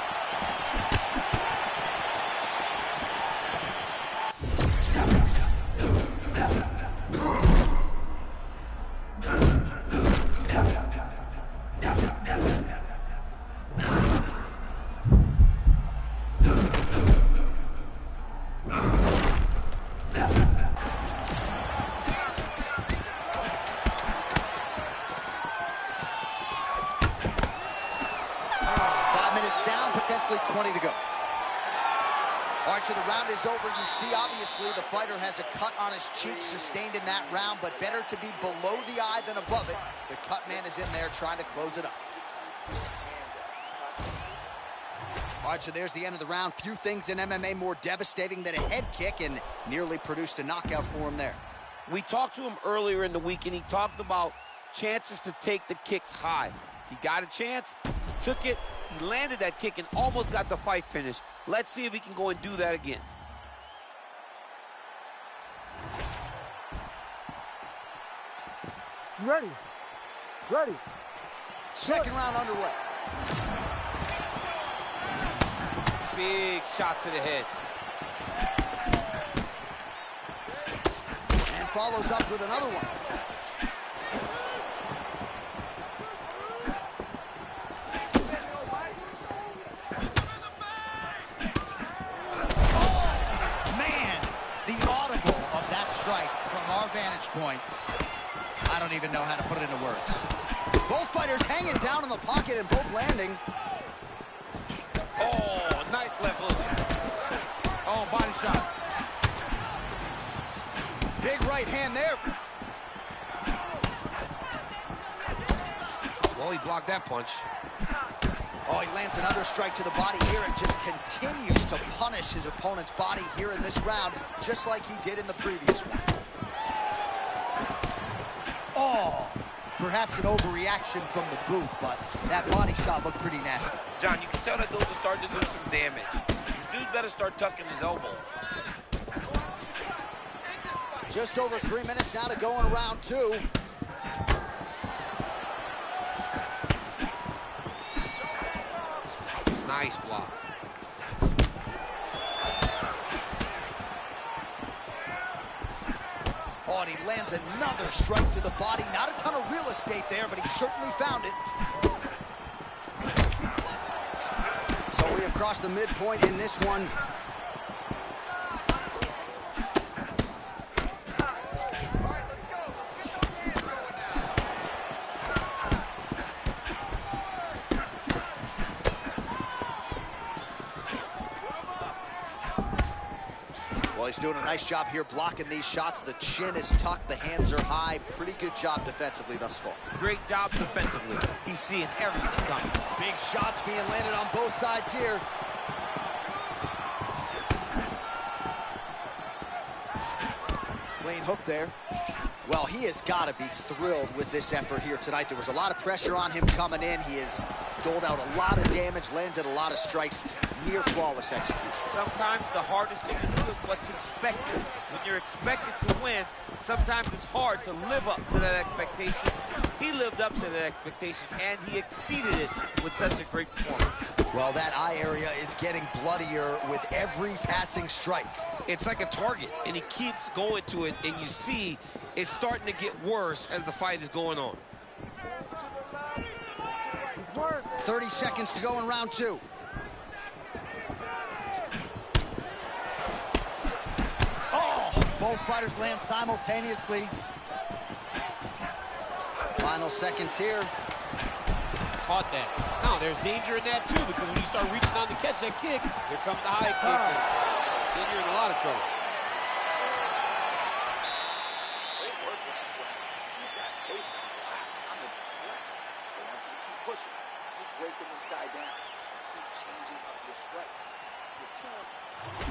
Potentially 20 to go. All right, so the round is over. You see, obviously, the fighter has a cut on his cheek sustained in that round, but better to be below the eye than above it. The cut man is in there trying to close it up. All right, so there's the end of the round. Few things in MMA more devastating than a head kick, and nearly produced a knockout for him there. We talked to him earlier in the week, and he talked about chances to take the kicks high. He got a chance, he took it, he landed that kick and almost got the fight finished. Let's see if he can go and do that again. You ready? Ready. Second round underway. Big shot to the head. And follows up with another one. Vantage point. I don't even know how to put it into words. Both fighters hanging down in the pocket and both landing. Oh, nice left hook. Oh, body shot. Big right hand there. Well, he blocked that punch. Oh, he lands another strike to the body here and just continues to punish his opponent's body here in this round, just like he did in the previous one. Oh, perhaps an overreaction from the booth, but that body shot looked pretty nasty. John, you can tell that those are starting to do some damage. This dude better start tucking his elbow. Just over 3 minutes now to go in round 2. Nice block. Oh, and he lands another strike to the body. Not a ton of real estate there, but he certainly found it. So we have crossed the midpoint in this one. Well, he's doing a nice job here blocking these shots. The chin is tucked, the hands are high. Pretty good job defensively thus far. Great job defensively. He's seeing everything coming. Big shots being landed on both sides here. Clean hook there. Well, he has got to be thrilled with this effort here tonight. There was a lot of pressure on him coming in. He has doled out a lot of damage, landed a lot of strikes, near flawless execution. Sometimes the hardest thing to do is what's expected. When you're expected to win, sometimes it's hard to live up to that expectation. He lived up to that expectation, and he exceeded it with such a great performance. Well, that eye area is getting bloodier with every passing strike. It's like a target, and he keeps going to it, and you see it's starting to get worse as the fight is going on. 30 seconds to go in round 2. Oh, both fighters land simultaneously. Final seconds here. Caught that. Now, there's danger in that, too, because when you start reaching on to catch that kick, here comes the high kick, and then you're in a lot of trouble.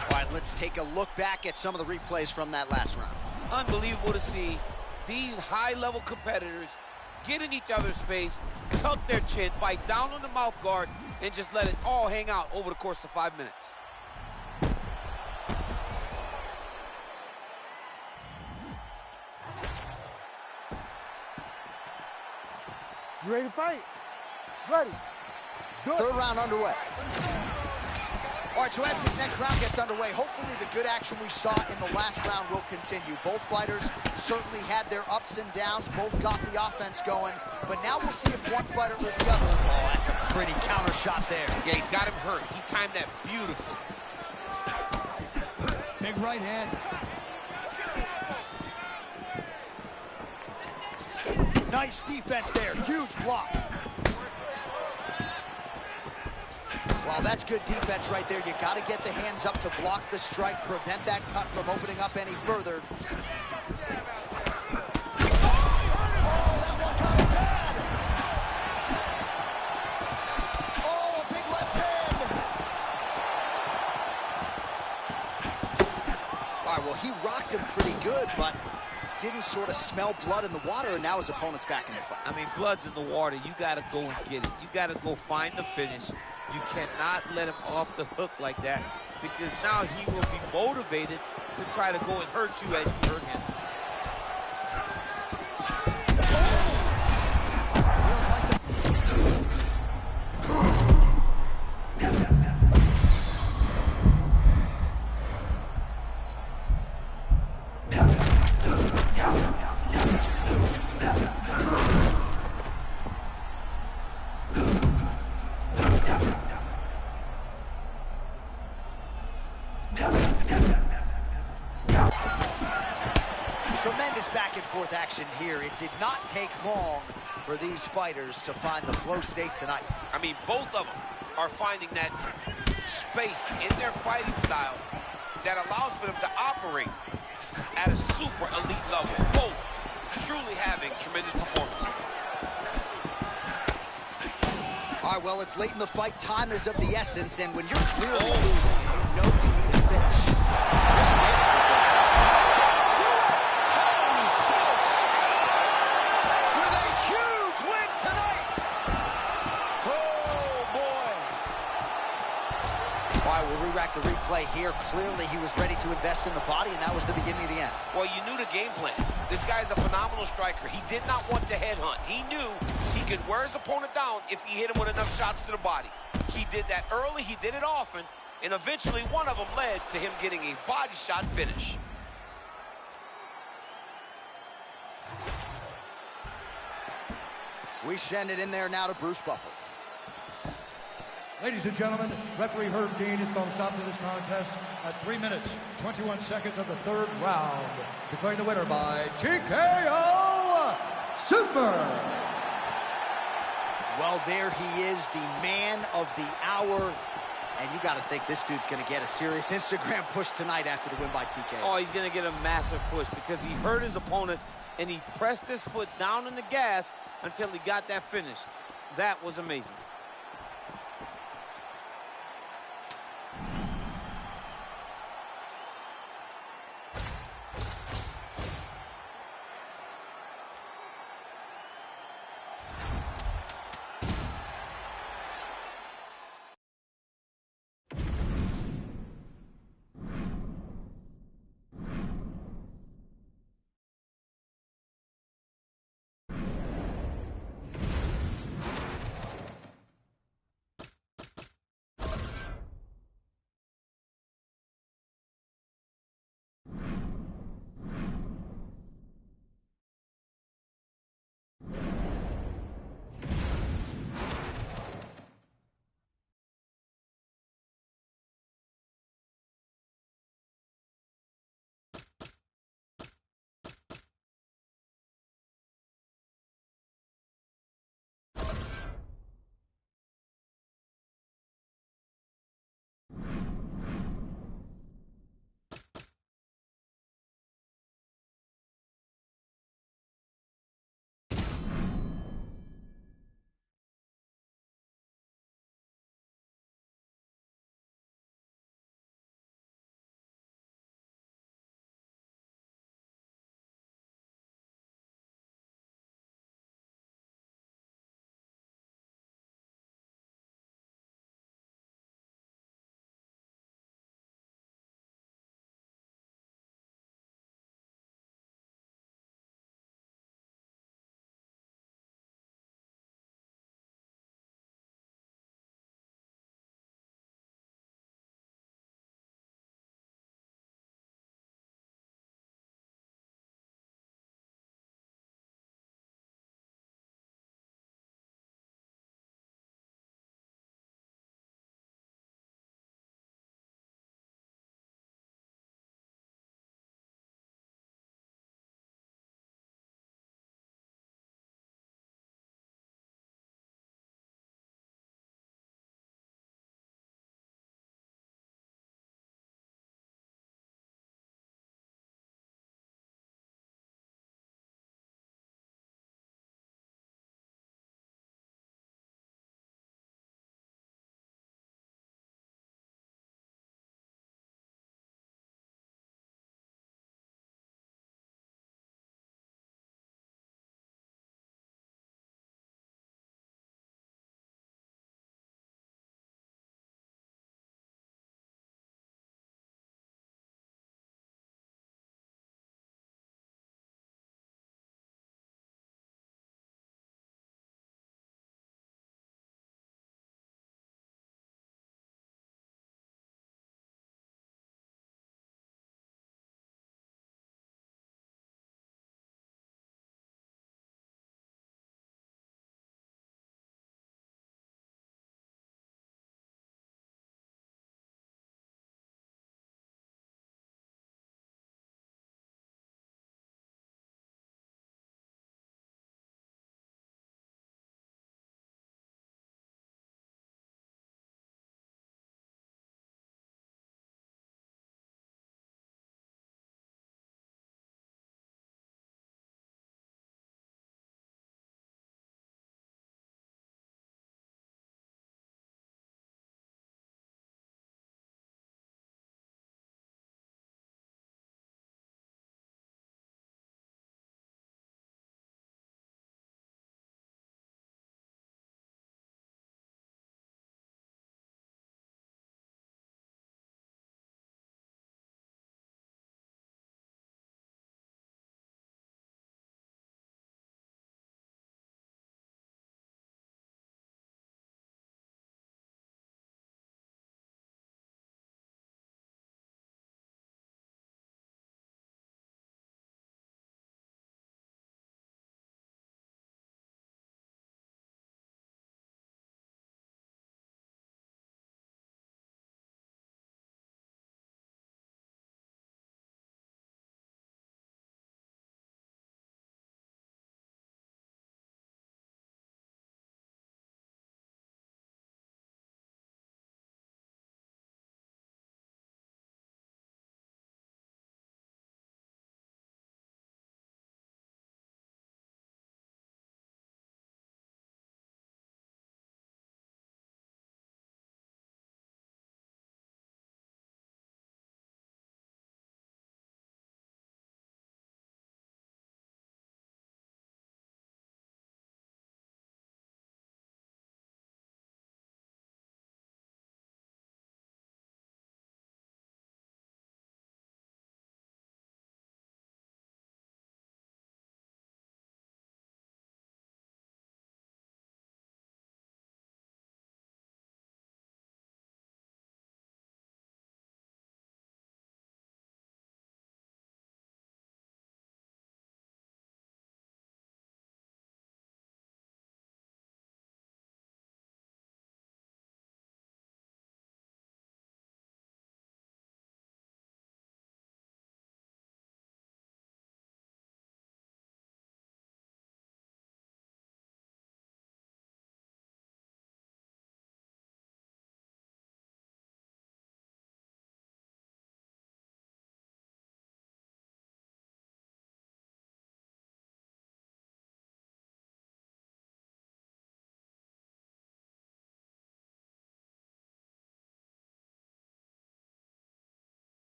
All right, let's take a look back at some of the replays from that last round. Unbelievable to see these high-level competitors get in each other's face, tuck their chin, bite down on the mouth guard, and just let it all hang out over the course of 5 minutes. You ready to fight? Ready. Good. Third round underway. All right, so as this next round gets underway, hopefully the good action we saw in the last round will continue. Both fighters certainly had their ups and downs. Both got the offense going. But now we'll see if one fighter or the other. Oh, that's a pretty counter shot there. Yeah, he's got him hurt. He timed that beautifully. Big right hand. Nice defense there. Huge block. Well, that's good defense right there. You got to get the hands up to block the strike, prevent that cut from opening up any further. Oh, a big left hand. All right, well, he rocked him pretty good, but didn't sort of smell blood in the water, and now his opponent's back in the fight. I mean, blood's in the water. You got to go and get it. You got to go find the finish. You cannot let him off the hook like that, because now he will be motivated to try to go and hurt you as you hurt him. Tremendous back and forth action here. It did not take long for these fighters to find the flow state tonight. I mean, both of them are finding that space in their fighting style that allows for them to operate at a super elite level. Both truly having tremendous performances. All right, well, it's late in the fight. Time is of the essence, and when you're clearly losing, you know you need a finish. Risk management. back the replay here. Clearly, he was ready to invest in the body, and that was the beginning of the end. Well, you knew the game plan. This guy's a phenomenal striker. He did not want to headhunt. He knew he could wear his opponent down if he hit him with enough shots to the body. He did that early. He did it often. And eventually, one of them led to him getting a body shot finish. We send it in there now to Bruce Buffer. Ladies and gentlemen, referee Herb Dean has called a stop to this contest at 3 minutes, 21 seconds of the third round. Declaring the winner by TKO Super. Well, there he is, the man of the hour. And you got to think this dude's going to get a serious Instagram push tonight after the win by TKO. Oh, he's going to get a massive push because he hurt his opponent and he pressed his foot down on the gas until he got that finish. That was amazing.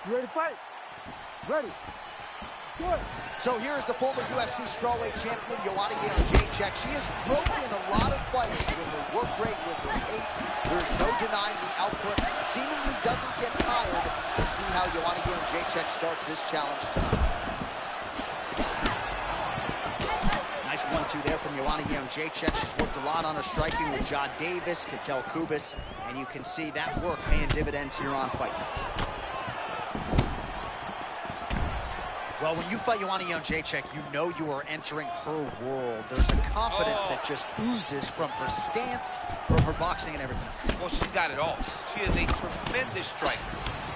You ready to fight? Ready. Good. So here's the former UFC strawweight champion, Joanna Jędrzejczyk. She has broken a lot of fights with her work rate, with her pace. There's no denying the output. Seemingly doesn't get tired. We'll see how Joanna Jędrzejczyk starts this challenge tonight. Nice 1-2 there from Joanna Jędrzejczyk. She's worked a lot on her striking with John Davis, Ketel Kubis, and you can see that work paying dividends here on Fight Night. Well, when you fight Joanna Jędrzejczyk, you know you are entering her world. There's a confidence that just oozes from her stance, from her boxing, and everything else. Well, she's got it all. She is a tremendous striker.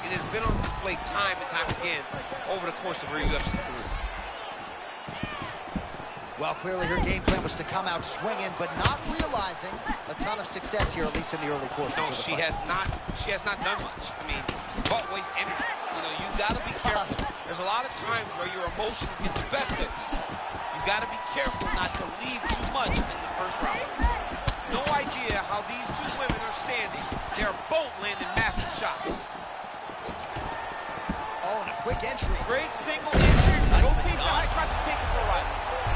It has been on display time and time again over the course of her UFC career. Well, clearly her game plan was to come out swinging, but not realizing a ton of success here, at least in the early portions of the fight. She has not done much. I mean, butt waste energy. You know, you got to be careful. There's a lot of times where your emotions get the best of you. You got to be careful not to leave too much in the first round. No idea how these two women are standing. They're both landing massive shots. Oh, and a quick entry. Great single entry. Rotates the high crotch, take it for a ride.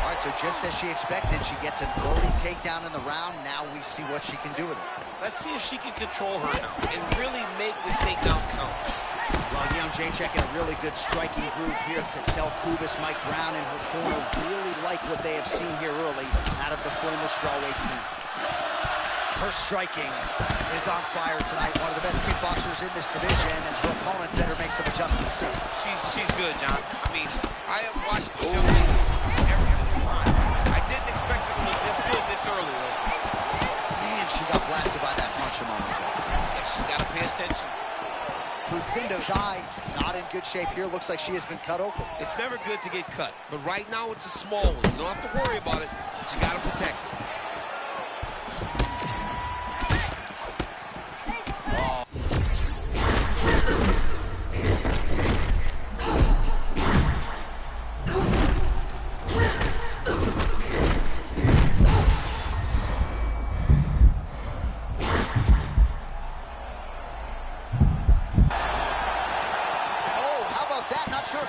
All right, so just as she expected, she gets an early takedown in the round. Now we see what she can do with it. Let's see if she can control her now and really make this takedown count. Well, Jędrzejczyk in a really good striking groove here. Ketel Kubis, Mike Brown in her corner really like what they have seen here early out of the former strawweight team. Her striking is on fire tonight. One of the best kickboxers in this division, and her opponent better make some adjustments soon. She's good, John. I mean, I have watched this young lady every time. I didn't expect her to look this good this early, though. Man, she got blasted by that punch a moment ago. Yeah, she's got to pay attention. Lucinda's eye not in good shape here. Looks like she has been cut open. It's never good to get cut, but right now it's a small one. You don't have to worry about it, but you got to protect it.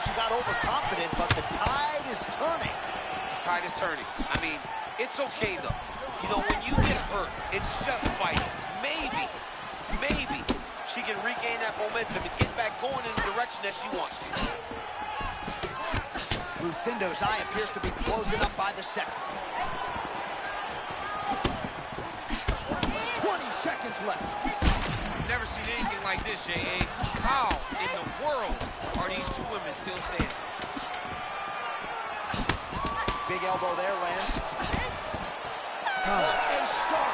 She got overconfident, but the tide is turning. The tide is turning. I mean, it's okay, though. You know, when you get hurt, it's just fighting. Maybe she can regain that momentum and get back going in the direction that she wants to. Lucinda's eye appears to be closing up by the second. 20 seconds left. Never seen anything like this, J.A. How in the world are these two women still standing? Big elbow there lands. What a start.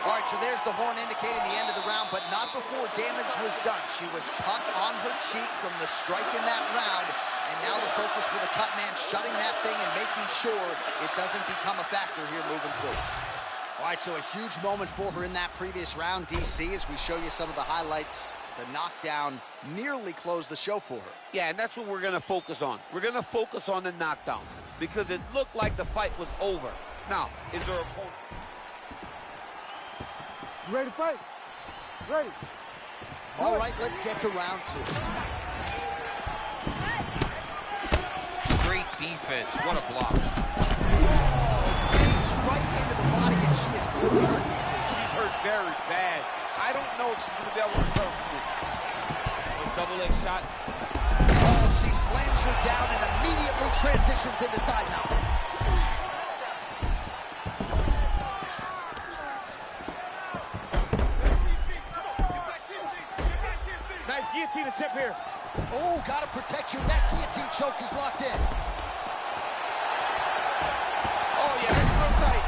All right, so there's the horn indicating the end of the round, but not before damage was done. She was cut on her cheek from the strike in that round, and now the focus for the cut man, shutting that thing and making sure it doesn't become a factor here moving forward. All right, so a huge moment for her in that previous round, DC, as we show you some of the highlights. The knockdown nearly closed the show for her. Yeah, and that's what we're going to focus on. We're going to focus on the knockdown because it looked like the fight was over. Now, is her opponent... You ready to fight? Ready. All right, let's get to round two. Great defense. What a block. Digs right into the body, and she is clearly hurt, DC. She's hurt very bad. I don't know if she's going to be able to recover from this. This double leg shot. Oh, she slams her down and immediately transitions into side mount. Nice guillotine attempt here. Oh, gotta protect your neck. Guillotine choke is locked in. Oh, yeah, that's real tight.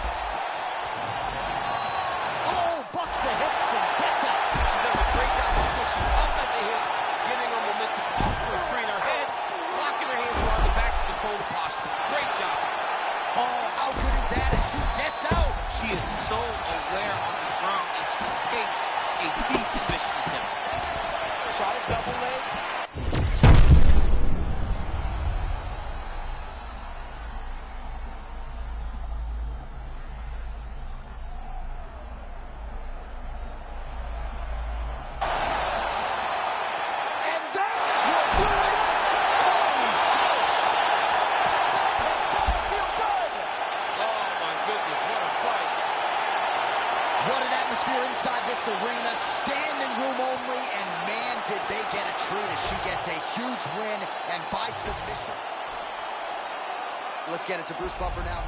Oh, bucks the hips and gets out. She does a great job of pushing up at the hips, getting her momentum off her, freeing her head, locking her hands around the back to control the posture. Great job. Oh, how good is that as she gets out? She is so aware on the ground, and she escapes a deep submission attempt. Shot a double leg. win, and by submission. Let's get it to Bruce Buffer now.